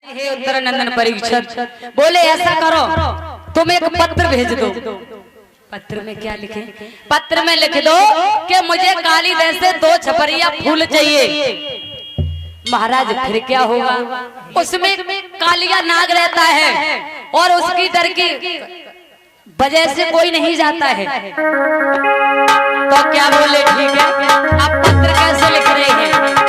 हे उत्तरानंदन परीक्षक बोले ऐसा करो तुम एक पत्र भेज दो। पत्र में क्या लिखे? पत्र में लिख दो कि मुझे काली दह से 2 छपरिया फूल चाहिए। महाराज फिर क्या होगा? उसमें कालिया नाग रहता है और उसकी डर की वजह से कोई नहीं जाता है। तो क्या बोले ठीक है। अब पत्र कैसे लिख रहे हैं?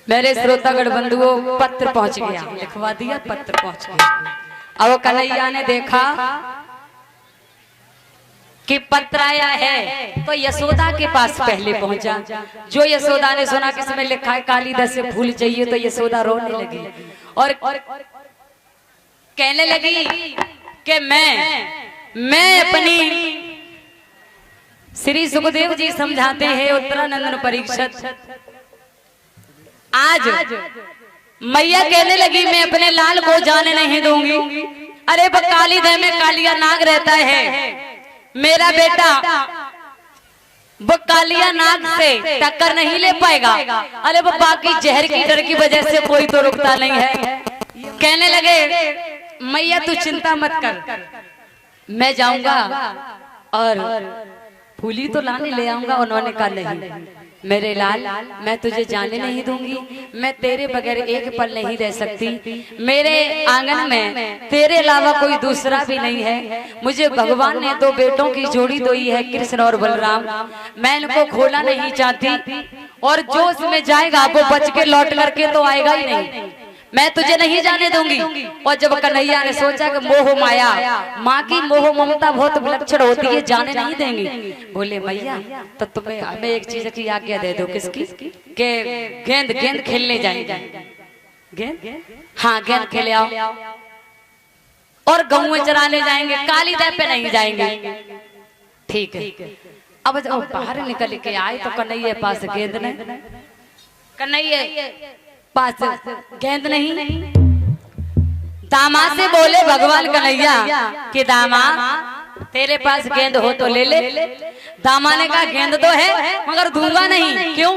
मेरे श्रोतागण बंधुओं पत्र पहुंच गया, लिखवा दिया, पत्र पहुंच गया। अब कन्हैया ने देखा कि पत्र आया है तो यशोदा के पास पहले पहुंचा। जो यशोदा ने सुना कि इसमें लिखा है काली दह से फूल चाहिए तो यशोदा रोने लगी और कहने लगी कि मैं अपनी श्री सुखदेव जी समझाते हैं उत्तरानंदन परीक्षक। आज मैया कहने लगी मैं अपने लाल को जाने नहीं दूंगी। अरे वो काली दह में कालिया नाग रहता है, मेरा बेटा वो कालिया नाग से टक्कर नहीं ले पाएगा। अरे वो बाकी जहर की डर की वजह से कोई तो रुकता नहीं है। कहने लगे मैया तू चिंता मत कर, मैं जाऊंगा और फूली तो लाने ले आऊंगा। उन्होंने कहा नहीं मेरे लाल मैं तुझे जाने नहीं दूंगी, मैं तेरे बगैर एक पल नहीं रह सकती। मेरे आंगन में तेरे अलावा कोई दूसरा भी नहीं है। मुझे भगवान ने 2 बेटों की जोड़ी दी है, कृष्ण और बलराम। मैं इनको खोना नहीं चाहती और जो उसमें जाएगा वो बच के लौट करके तो आएगा ही नहीं। मैं तुझे नहीं जाने दूंगी। और जब कन्हैया ने सोचा कि मोह माया, माँ की मोह ममता बहुत विलक्षण होती है, जाने नहीं देंगी। बोले मैया तो तुम्हें हमें एक चीज की आज्ञा दे दो। किसकी? के गेंद खेलने जाएंगे। गेंद? हाँ गेंद खेले आओ और गऊ चराने जाएंगे, काली दह पे नहीं जाएंगे। ठीक है। अब जब बाहर निकल के आए तो कन्हैया पास गेंद नहीं, कन्हैया पास गेंद नहीं। दामाद से बोले भगवान कन्हैया कि दामाद तेरे पास गेंद हो तो ले ले। दामा ने कहा गेंद तो है मगर दूंगा नहीं। क्यों?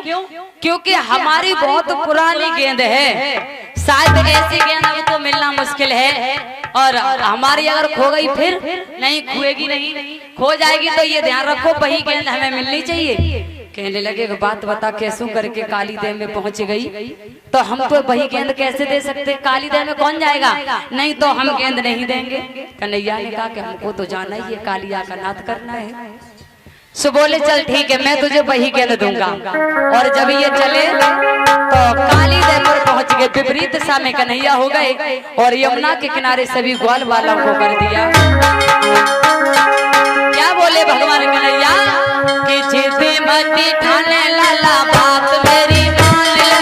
क्योंकि हमारी बहुत पुरानी गेंद है, शायद ऐसी गेंद अभी तो मिलना मुश्किल है और हमारी अगर खो गई फिर नहीं खुएगी, नहीं खो जाएगी। तो ये ध्यान रखो वही गेंद हमें मिलनी चाहिए। कहने लगे बात बता कैसे करके काली दह में पहुंच गई तो हम तो वही गेंद कैसे दे सकते? काली दह में कौन जाएगा? नहीं तो हम गेंद नहीं देंगे। कन्हैया ने कहा कि हमको तो जाना ही है, कालिया का नाथ करना है। सो बोले चल ठीक है मैं तुझे वही गेंद दूंगा। और जब ये चले तो काली दह पर पहुंच गए। विपरीत दिशा में कन्हैया हो गए और यमुना के किनारे सभी ग्वाल वालों को कर दिया। क्या बोले भगवान कन्हैया कि जिद मती ठाने लाला बात मेरी मान ले।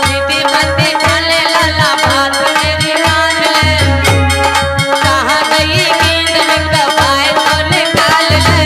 जिद मती ठाने लाला बात मेरी मान ले। कहाँ गई गेंद निकलवाए तो निकाल ले।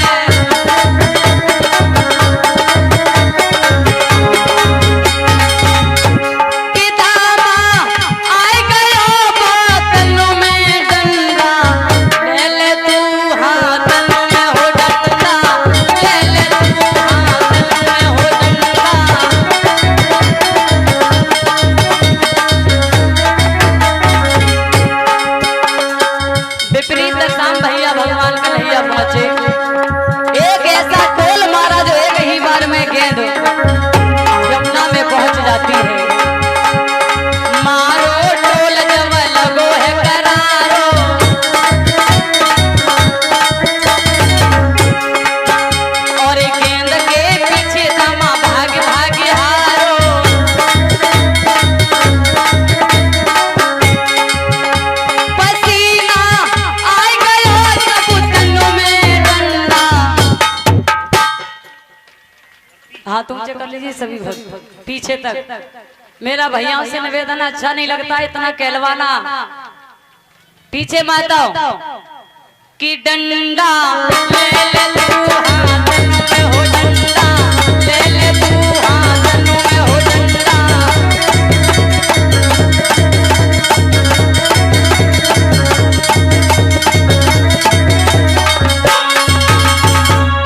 हाँ तुमसे कर लीजिए सभी पीछे तक। मेरा भैया से निवेदन अच्छा नहीं लगता इतना कहलवाना। पीछे माता कि डंडा ले ले तू हाथ में हो डंडा, ले ले तू हाथ में हो डंडा।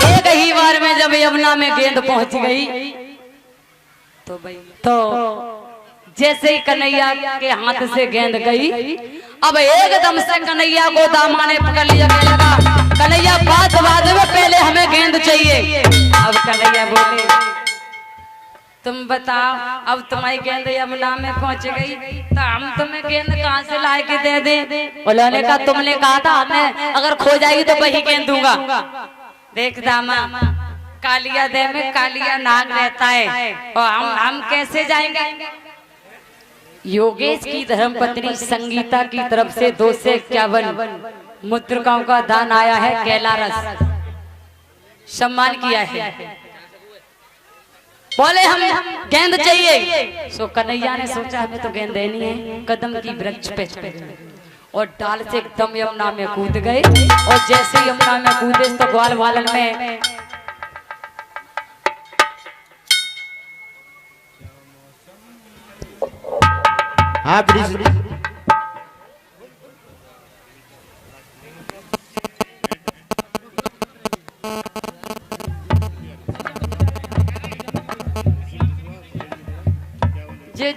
एक ही बार में जब यमुना में गेंद पहुंच गई तो जैसे ही कन्हैया के हाथ से गेंद गई, अब एकदम से कन्हैया को दामा ने पकड़ लिया। लगा कन्हैया बात में पहले हमें गेंद चाहिए। अब कन्हैया बोले तुम बताओ, अब तुम्हारी गेंद यमुना में पहुंच गई तो हम तुम्हें गेंद कहाँ से ला के दे दे। उन्होंने कहा तुमने कहा था हमें अगर खो जाएगी तो वही गेंद दूंगा। देख दामा कालिया देह में कालिया नाग रहता है और हम कैसे जाएंगे। योगेश की धर्मपत्नी संगीता की तरफ से 251 मुद्रिकाओं का दान आया है। कैलारस सम्मान किया है। बोले हम गेंद चाहिए। सो कन्हैया ने सोचा हमें तो गेंद देनी है। कदम की वृक्ष पे और डाल से एकदम यमुना में कूद गए। और जैसे यमुना में कूदे तो ग्वाल वालन में हाँ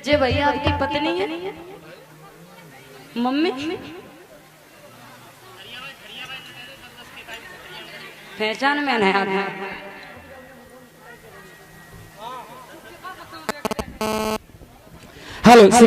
जे भैया आपकी पत्नी है मम्मी पहचान में नहीं आता। हेलो श्री